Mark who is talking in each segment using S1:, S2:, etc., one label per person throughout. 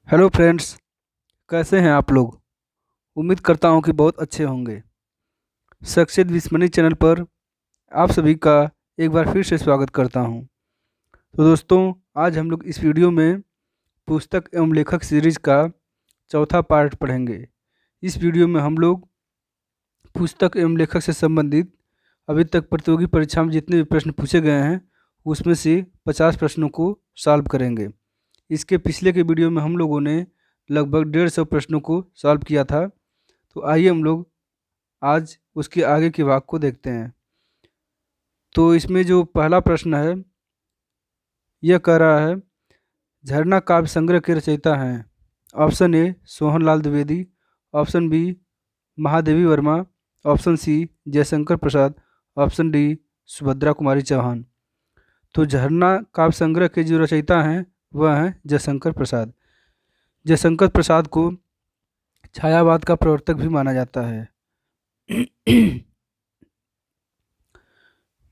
S1: Hello friends. कैसे हैं आप लोग? उम्मीद करता हूं कि बहुत अच्छे होंगे। सक्सेस विथ मनी चैनल पर आप सभी का एक बार फिर से स्वागत करता हूं। तो दोस्तों, आज हम लोग इस वीडियो में पुस्तक एवं लेखक सीरीज का चौथा पार्ट पढ़ेंगे। इस वीडियो में हम लोग पुस्तक एवं लेखक से संबंधित अभी तक प्रतियोगी परीक्षा में जितने भी प्रश्न पूछे गए हैं उसमें से 50 प्रश्नों को सॉल्व करेंगे। इसके पिछले के वीडियो में हम लोगों ने लगभग 150 प्रश्नों को सॉल्व किया था। तो आइए हम लोग आज उसके आगे के भाग को देखते हैं। तो इसमें जो पहला प्रश्न है यह कह रहा है, झरना काव्य संग्रह के रचयिता हैं। Option A Sohanlal Dwivedi, option B Mahadevi Verma, option C Jaishankar Prasad, option D Subhadra Kumari Chauhan. तो झरना काव्य संग्रह के जो रचयिता हैं वह हैं जयशंकर प्रसाद। जयशंकर प्रसाद को छायावाद का प्रवर्तक भी माना जाता है।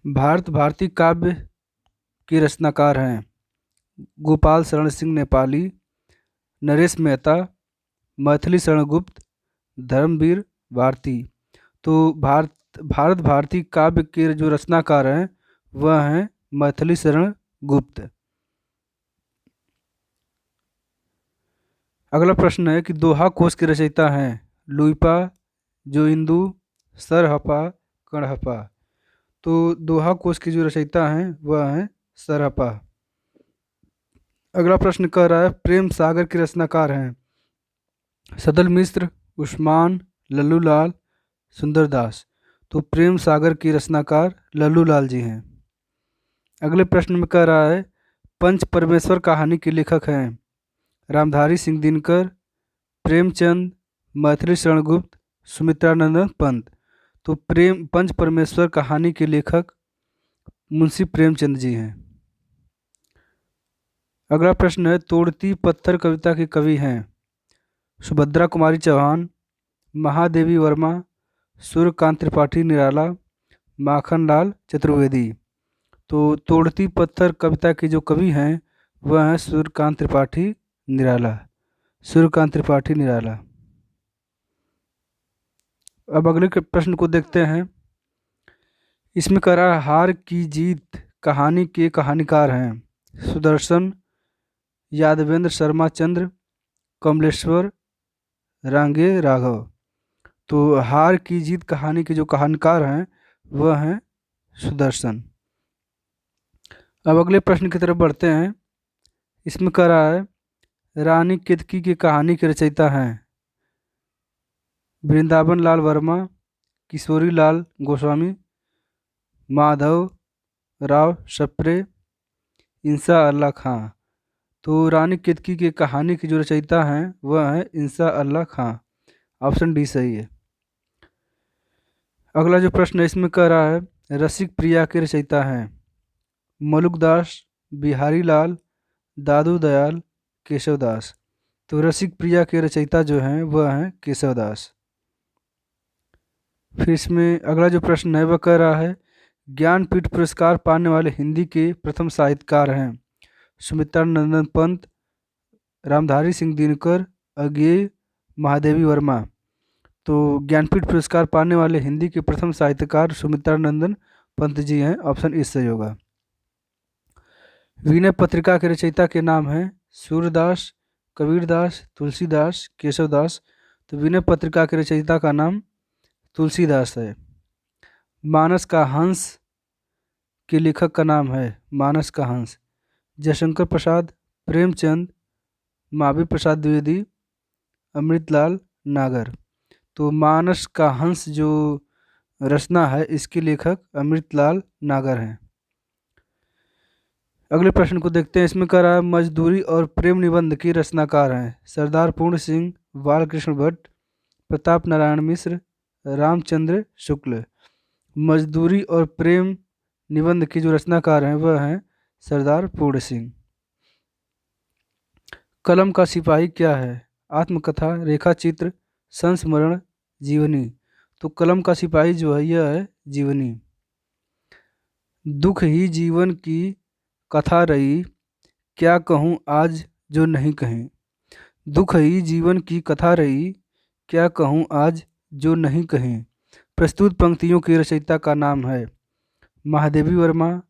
S1: भारतीय काव्य के रचनाकार हैं गोपाल शरण सिंह नेपाली, नरेश मेहता, मैथिली शरण गुप्त, धर्मवीर भारती। तो भारत भारती काव्य के जो रचनाकार हैं वह हैं मैथिली शरण गुप्त। अगला प्रश्न है कि दोहा कोश के रचयिता हैं लुइपा, जोइंदू, सरहपा, कणहपा। तो दोहा कोश के जो रचयिता हैं वह हैं सरहपा। अगला प्रश्न कह रहा है प्रेम सागर के रचनाकार हैं सदल मिश्र, उस्मान, लल्लूलाल, सुंदरदास। तो प्रेम सागर के रचनाकार लल्लूलाल जी हैं। अगले प्रश्न में कह रहा है पंच परमेश्वर कहानी के लेखक हैं रामधारी सिंह दिनकर, प्रेमचंद, मैथिली शरण गुप्त, सुमित्रानंद पंत। तो प्रेम पंच परमेश्वर कहानी के लेखक मुंशी प्रेमचंद जी हैं। अगला प्रश्न है तोड़ती पत्थर कविता के कवि हैं सुभद्रा कुमारी चौहान, महादेवी वर्मा, सूर्यकांत त्रिपाठी निराला, माखनलाल चतुर्वेदी। तो तोड़ती पत्थर कविता के जो कवि हैं वह हैं सूर्यकांत त्रिपाठी निराला। सूर्यकांत त्रिपाठी निराला। अब अगले के प्रश्न को देखते हैं। इसमें कह रहा है हार की जीत कहानी के कहानीकार हैं सुदर्शन, यादवेंद्र शर्मा चंद्र, कमलेश्वर, रांगे राघव। तो हार की जीत कहानी के जो कहानीकार हैं वह हैं सुदर्शन। अब अगले प्रश्न की तरफ बढ़ते हैं। इसमें कह रहा है रानी केतकी की कहानी के रचयिता हैं वृंदावन लाल वर्मा, किशोरी लाल गोस्वामी, माधव राव सप्रे, इंसा अल्लाह खां। तो रानी केतकी की कहानी की जो रचयिता हैं वह हैं इंसा अल्लाह खां। ऑप्शन डी सही है। अगला जो प्रश्न है इसमें कह रहा है रसिक प्रिया के रचयिता हैं मलुकदास, बिहारी लाल, दादू दयाल, केशवदास। तो रसिक प्रिया के रचयिता जो हैं वह हैं केशवदास। फिर इसमें अगला जो प्रश्न है वह कह रहा है ज्ञानपीठ पुरस्कार पाने वाले हिंदी के प्रथम साहित्यकार हैं सुमित्रानंदन पंत, रामधारी सिंह दिनकर, अज्ञेय, महादेवी वर्मा। तो ज्ञानपीठ पुरस्कार पाने वाले हिंदी के प्रथम साहित्यकार सुमित्रानंदन पंत जी हैं। ऑप्शन इस सही होगा। विनय पत्रिका के रचयिता के नाम हैं सूरदास, कबीरदास, तुलसीदास, केशवदास। तो विनय पत्रिका के रचयिता का नाम तुलसीदास है। मानस का हंस के लेखक का नाम है मानस का हंस जयशंकर प्रसाद, प्रेमचंद, महावीर प्रसाद द्विवेदी, अमृतलाल नागर। तो मानस का हंस जो रचना है इसके लेखक अमृतलाल नागर हैं। अगले प्रश्न को देखते हैं। इसमें कह रहा है मजदूरी और प्रेम निबंध के रचनाकार हैं सरदार पूर्ण सिंह, बालकृष्ण भट्ट, प्रताप नारायण मिश्र, रामचंद्र शुक्ल। मजदूरी और प्रेम निबंध के जो रचनाकार हैं वह हैं सरदार पूर्ण सिंह। कलम का सिपाही क्या है? आत्मकथा, रेखा चित्र, संस्मरण, जीवनी। तो कलम का सिपाही जो है यह है जीवनी। दुख ही जीवन की कथा रही, क्या कहूँ आज जो नहीं कहीं। दुख ही जीवन की कथा रही, क्या कहूँ आज जो नहीं कहें। प्रस्तुत पंक्तियों की रचयिता का नाम है महादेवी वर्मा,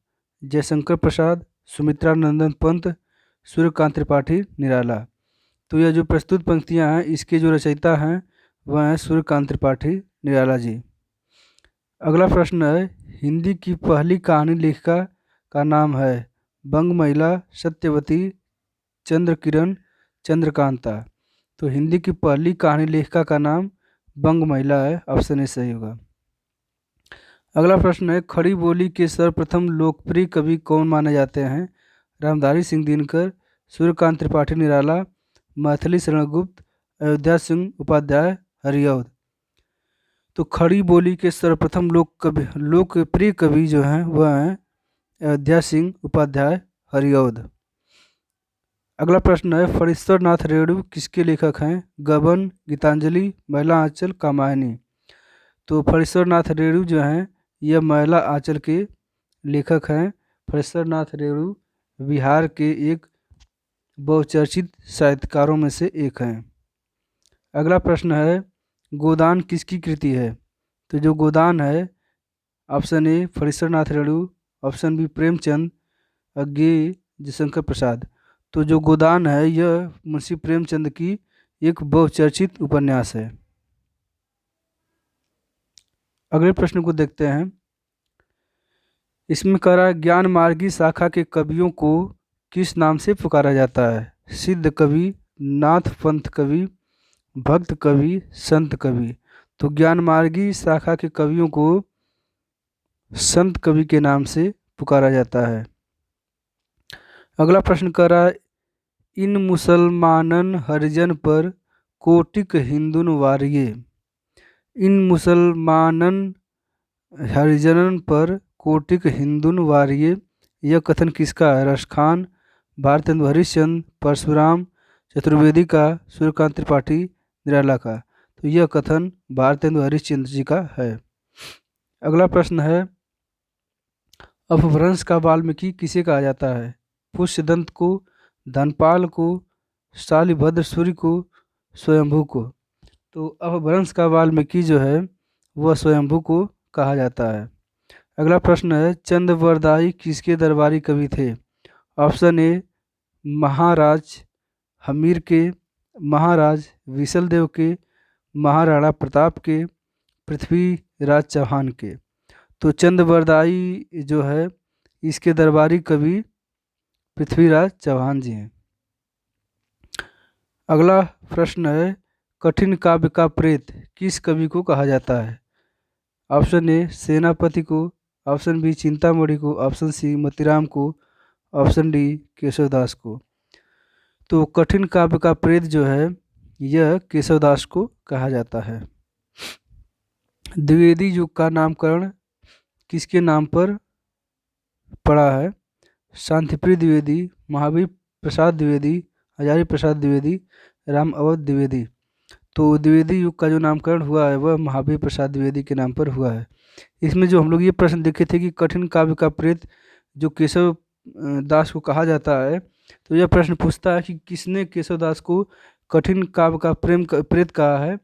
S1: जयशंकर प्रसाद, सुमित्रा नंदन पंत, सूर्यकांत त्रिपाठी निराला। तो यह जो प्रस्तुत पंक्तियां हैं इसके जो रचयिता हैं वह हैं सूर्यकांत त्रिपाठी निराला जी। अगला प्रश्न है, हिंदी की पहली कहानी लेखिका का नाम है बंग महिला, सत्यवती, चंद्र किरण, चंद्रकांता। तो हिंदी की पहली कहानी लेखिका का नाम बंग महिला है, ऑप्शन ए सही होगा। अगला प्रश्न है, खड़ी बोली के सर्वप्रथम लोकप्रिय कवि कौन माने जाते हैं। रामधारी सिंह दिनकर, सूर्यकांत त्रिपाठी निराला, मैथिली शरण गुप्त, अयोध्या सिंह उपाध्याय, हरिऔध। तो खड़ी बोली के सर्वप्रथम लोकप्रिय कवि जो हैं वह हैं अयोध्या सिंह उपाध्याय, हरिऔध। अगला प्रश्न है, फणीश्वर नाथ रेणु किसके लेखक हैं। गबन, गीतांजलि, महिला आंचल, कामायनी। तो फणीश्वर नाथ रेणु जो हैं यह महिला आंचल के लेखक हैं। फणीश्वर नाथ रेणु बिहार के एक बहुचर्चित साहित्यकारों में से एक हैं। अगला प्रश्न है, गोदान किसकी कृति है। तो जो गोदान है, option A Phanishwar Nath Renu, option B Premchand, Agyeya Jaishankar Prasad. तो जो गोदान है यह मुंशी प्रेमचंद की एक बहुचर्चित उपन्यास है। अगले प्रश्न को देखते हैं, इसमें कह रहा है ज्ञान मार्गी शाखा के कवियों को किस नाम से पुकारा जाता है। सिद्ध कवि, नाथ पंथ कवि, भक्त कवि, संत कवि। तो ज्ञान मार्गी शाखा के कवियों को संत कवि के नाम से पुकारा जाता है। अगला प्रश्न कर रहा है, इन मुसलमानन हरिजन पर कोटिक हिंदुन वारिये। इन मुसलमानन हरिजनन पर कोटिक हिंदुन वारिये, यह कथन किसका है। रसखान, भारतेंदु हरिश्चंद्र, परशुराम चतुर्वेदी का, सूर्यकांत त्रिपाठी निराला का। तो यह कथन भारतेंदु हरिश्चंद्र जी का है। अगला प्रश्न है, अपभ्रंश का वाल्मीकि किसे कहा जाता है। पुष्यदंत को, धनपाल को, शालिभद्र सूर्य को, स्वयंभू को। तो अपभ्रंश का वाल्मीकि जो है वह स्वयंभू को कहा जाता है। अगला प्रश्न है, चंद्रवरदाई किसके दरबारी कवि थे। ऑप्शन ए महाराज हमीर के, महाराज विशलदेव के, महाराणा प्रताप के, पृथ्वीराज चौहान के। तो चंद्रवरदाई जो है इसके दरबारी कवि पृथ्वीराज चौहान जी हैं। अगला प्रश्न है, कठिन काव्य का प्रेत किस कवि को कहा जाता है। ऑप्शन ए सेनापति को, ऑप्शन बी चिंतामणि को, ऑप्शन सी मोतीराम को, ऑप्शन डी केशवदास को। तो कठिन काव्य का प्रेत जो है यह केशवदास को कहा जाता है। द्विवेदी युग का नामकरण किसके नाम पर पड़ा है। शांतिप्रिय द्विवेदी, महावीर प्रसाद द्विवेदी, हजारी प्रसाद द्विवेदी, राम अवध द्विवेदी। तो द्विवेदी युग का जो नामकरण हुआ है वह महावीर प्रसाद द्विवेदी के नाम पर हुआ है। इसमें जो हम लोग ये प्रश्न देखे थे कि कठिन काव्य का प्रेत जो केशव दास को कहा जाता है, तो यह प्रश्न पूछता है कि किसने केशव दास को कठिन काव्य का प्रेत कहा है।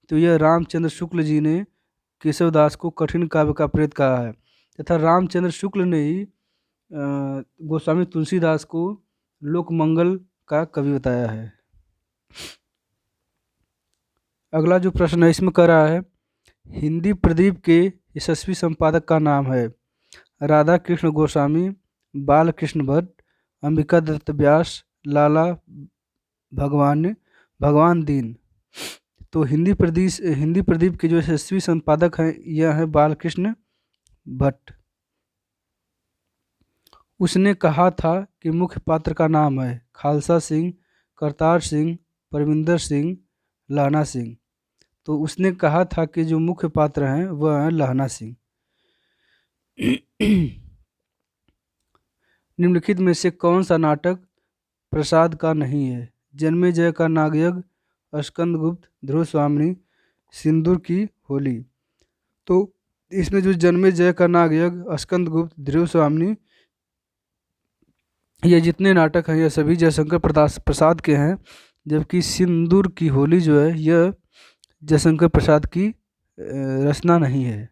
S1: तो यह रामचंद्र शुक्ल जी ने केशव दास को कठिन काव्य का प्रेत कहा है, तथा रामचंद्र शुक्ल ने ही गोस्वामी तुलसीदास को लोकमंगल का कवि बताया है। अगला जो प्रश्न है इसमें कह रहा है, हिंदी प्रदीप के यशस्वी संपादक का नाम है। राधा कृष्ण गोस्वामी, बालकृष्ण भट्ट, अंबिका दत्त व्यास, लाला भगवान दीन। तो हिंदी प्रदीप के जो यशस्वी संपादक हैं यह है बालकृष्ण भट्ट। उसने कहा था कि मुख्य पात्र का नाम है खालसा सिंह, करतार सिंह, परमिंदर सिंह, लहना सिंह। तो उसने कहा था कि जो मुख्य पात्र हैं वह हैं लहना सिंह। निम्नलिखित में से कौन सा नाटक प्रसाद का नहीं है। जन्मेजय का नागयज्ञ, स्कंदगुप्त, ध्रुव स्वामिनी, सिंदूर की होली। तो इसमें जो जन्मेजय का नागयज्ञ, स्कंदगुप्त, ध्रुव स्वामिनी, ये जितने नाटक हैं ये सभी जयशंकर प्रसाद के हैं। जबकि सिंदूर की होली जो है यह जयशंकर प्रसाद की रचना नहीं है।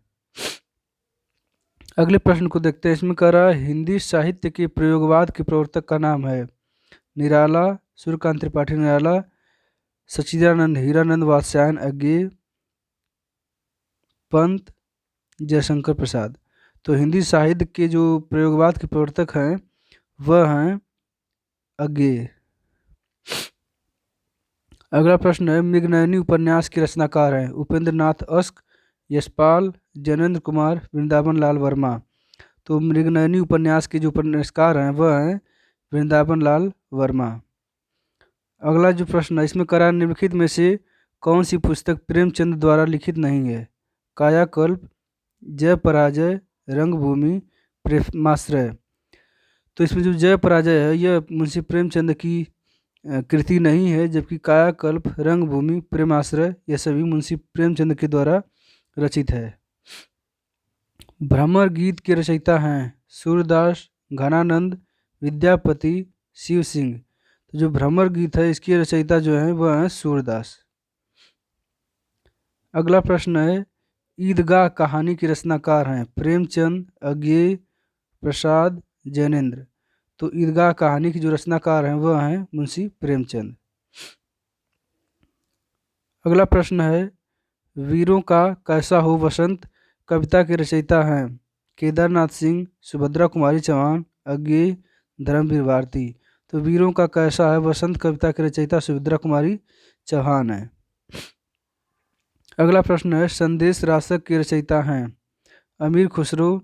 S1: अगले प्रश्न को देखते हैं। इसमें कह रहा है हिंदी साहित्य के प्रयोगवाद के प्रवर्तक का नाम है निराला, सूर्यकांत त्रिपाठी निराला, सच्चिदानंद हीरानंद वात्स्यायन अज्ञेय, पंत, जयशंकर प्रसाद। तो हिंदी साहित्य के जो प्रयोगवाद के प्रवर्तक हैं वह हैं अज्ञेय। अगला प्रश्न है मृगनयनी उपन्यास के रचनाकार हैं उपेंद्र नाथ अश्क, यशपाल, जैनेन्द्र कुमार, वृंदावन लाल वर्मा। तो मृगनयनी उपन्यास के जो उपन्यासकार हैं वह हैं वृंदावन लाल वर्मा। अगला जो प्रश्न है इसमें करा निम्नलिखित में से कौन सी पुस्तक प्रेमचंद द्वारा लिखित नहीं है? कायाकल्प, जय पराजय, रंगभूमि, प्रेमाश्रय। तो इसमें जो जय पराजय है यह मुंशी प्रेमचंद की कृति नहीं है, जबकि कायाकल्प, रंगभूमि, प्रेमाश्रय यह सभी मुंशी प्रेमचंद के द्वारा रचित है। भ्रमर गीत के रचयिता हैं सूरदास, घनानंद, विद्यापति, शिव सिंह। तो जो भ्रमर गीत है इसके रचयिता जो हैं वह हैं सूरदास। अगला प्रश्न है ईदगाह कहानी के रचनाकार हैं प्रेमचंद, अज्ञेय, प्रसाद, जैनेन्द्र। तो ईदगाह कहानी की जो रचनाकार हैं वह हैं मुंशी प्रेमचंद। अगला प्रश्न है वीरों का कैसा हो वसंत कविता के रचयिता हैं केदारनाथ सिंह, सुभद्रा कुमारी चौहान, अज्ञेय, धर्मवीर भारती। तो वीरों का कैसा है वसंत कविता के रचयिता सुभद्रा कुमारी चौहान है। अगला प्रश्न है संदेश रासक के रचयिता हैं अमीर खुसरो,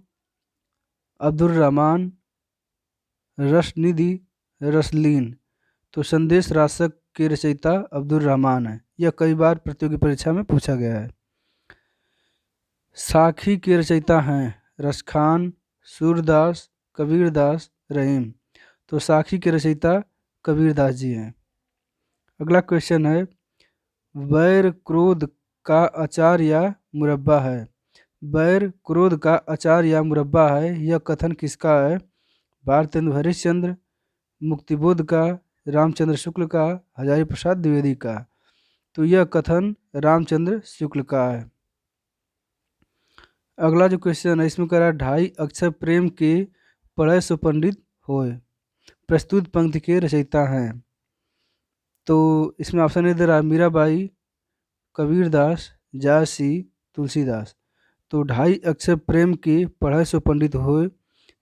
S1: अब्दुल रहमान, रसनिधि, रसलीन। तो संदेश रासक के रचयिता अब्दुल रहमान है। यह कई बार प्रतियोगी परीक्षा में पूछा गया है। साखी के रचयिता हैं रसखान, सूरदास, कबीरदास, रहीम। तो साखी के रचयिता कबीरदास जी हैं। अगला क्वेश्चन है वैर क्रोध का अचार या मुरब्बा है? वैर क्रोध का अचार या मुरब्बा है यह कथन किसका है? भारतेंदु हरिश्चंद्र, मुक्तिबोध का, रामचंद्र शुक्ल का, हजारी प्रसाद द्विवेदी का। तो यह कथन रामचंद्र शुक्ल का है। अगला जो क्वेश्चन है इसमें कह रहा है ढाई अक्षर प्रेम के पढ़े सो पंडित होए प्रस्तुत पंक्ति के रचयिता हैं। तो इसमें ऑप्शन नहीं दे रहा है मीराबाई, कबीरदास, जायसी, तुलसीदास। तो ढाई अक्षर प्रेम के पढ़े सो पंडित होए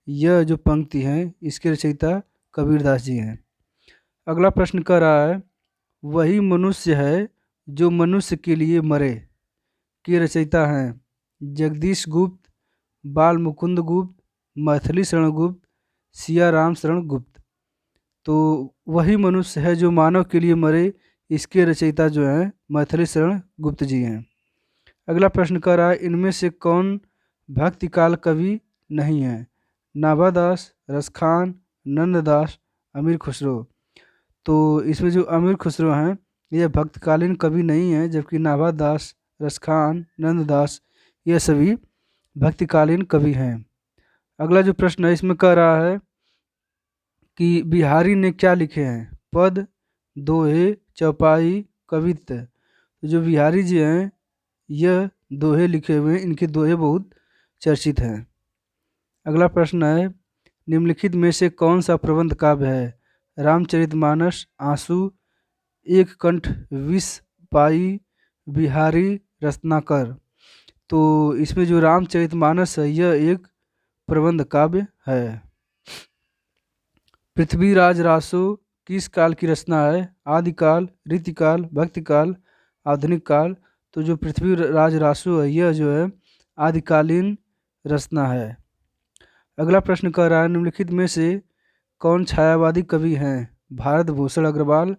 S1: यह जो पंक्ति है इसके रचयिता कबीरदास जी हैं। अगला प्रश्न कर रहा है वही मनुष्य है जो मनुष्य के लिए मरे के रचयिता हैं जगदीश गुप्त, बाल मुकुंद गुप्त, मैथिली शरण गुप्त, सिया राम शरण गुप्त। तो वही मनुष्य है जो मानव के लिए मरे इसके रचयिता जो हैं मैथिली शरण गुप्त जी हैं। अगला प्रश्न कर रहा है इनमें से कौन भक्तिकाल कवि नहीं है? नाभादास, रसखान, नंददास, अमीर खुसरो। तो इसमें जो अमीर खुसरो हैं ये भक्तकालीन कवि नहीं है, जबकि नाभादास, रसखान, नंददास ये सभी भक्तिकालीन कवि हैं। अगला जो प्रश्न है इसमें कह रहा है कि बिहारी ने क्या लिखे हैं? पद, दोहे, चौपाई, कवित्त। तो जो बिहारी जी हैं यह दोहे लिखे हुए हैं, इनके दोहे बहुत चर्चित हैं। अगला प्रश्न है निम्नलिखित में से कौन सा प्रबंध काव्य है? रामचरितमानस, आंसू, एक कंठ विष पाई, बिहारी, रत्नाकर। तो इसमें जो रामचरितमानस है यह एक प्रबंध काव्य है। पृथ्वीराज रासो किस काल की रचना है? आदिकाल, रीतिकाल, भक्तिकाल, आधुनिक काल। तो जो पृथ्वीराज रासो है यह जो है आदिकालीन रचना है। अगला प्रश्न कह रहा है निम्नलिखित में से कौन छायावादी कवि हैं? भारत भूषण अग्रवाल,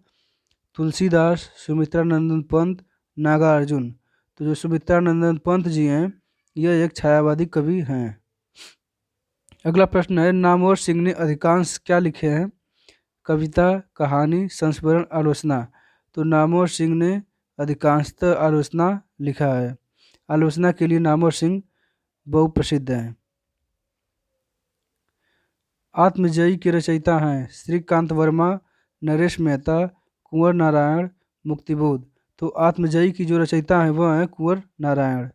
S1: तुलसीदास, सुमित्रा नंदन पंत, नागार्जुन। तो जो सुमित्रा नंदन पंत जी हैं यह एक छायावादी कवि हैं। अगला प्रश्न है नामवर सिंह ने अधिकांश क्या लिखे हैं? कविता, कहानी, संस्मरण, आलोचना। तो नामवर सिंह ने अधिकांशतः आलोचना लिखा है। आलोचना के लिए नामवर सिंह बहुत प्रसिद्ध हैं। आत्मजयी के रचयिता हैं श्रीकांत वर्मा, नरेश मेहता, कुंवर नारायण मुक्तिबोध। तो आत्मजयी की जो रचयिता हैं वह हैं कुंवर नारायण।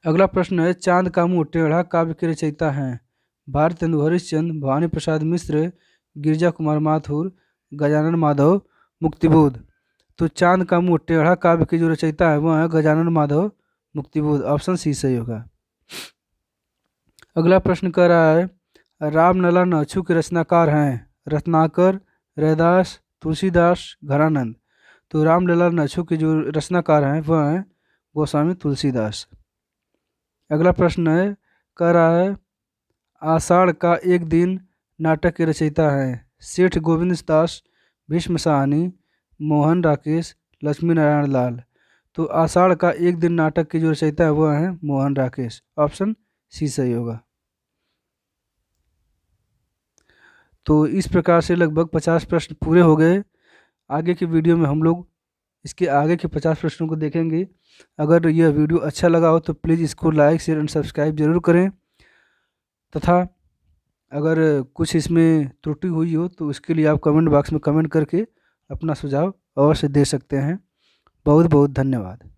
S1: अगला प्रश्न है, चांद का मुंह टेढ़ा काव्य के रचयिता हैं? भारतेंदु हरिश्चंद्र, भवानी प्रसाद मिश्र, गिरिजा कुमार माथुर, गजानन माधव मुक्तिबोध। तो चांद का मुंह टेढ़ा काव्य के जो रचयिता है वह है गजानन माधव मुक्तिबोध। ऑप्शन सी सही होगा। अगला प्रश्न कह रहा है, रामलला नक्षु के रचनाकार हैं? रत्नाकर, रैदास, तुलसीदास, घरानंद। तो रामलला नक्षु के जो रचनाकार हैं वह हैं गोस्वामी तुलसीदास। अगला प्रश्न है, कह रहा है, आषाढ़ का एक दिन नाटक के रचयिता हैं? सेठ गोविंद दास, भीष्म साहनी, मोहन राकेश, लक्ष्मी नारायण लाल। तो आषाढ़ का एक दिन नाटक के जो रचयिता है वह हैं मोहन राकेश। ऑप्शन सी सही होगा। तो इस प्रकार से लगभग 50 प्रश्न पूरे हो गए। आगे की वीडियो में हम लोग इसके आगे के 50 प्रश्नों को देखेंगे। अगर यह वीडियो अच्छा लगा हो तो प्लीज़ इसको लाइक शेयर एंड सब्सक्राइब जरूर करें, तथा अगर कुछ इसमें त्रुटि हुई हो तो इसके लिए आप कमेंट बॉक्स में कमेंट करके अपना सुझाव अवश्य दे सकते हैं। बहुत बहुत धन्यवाद।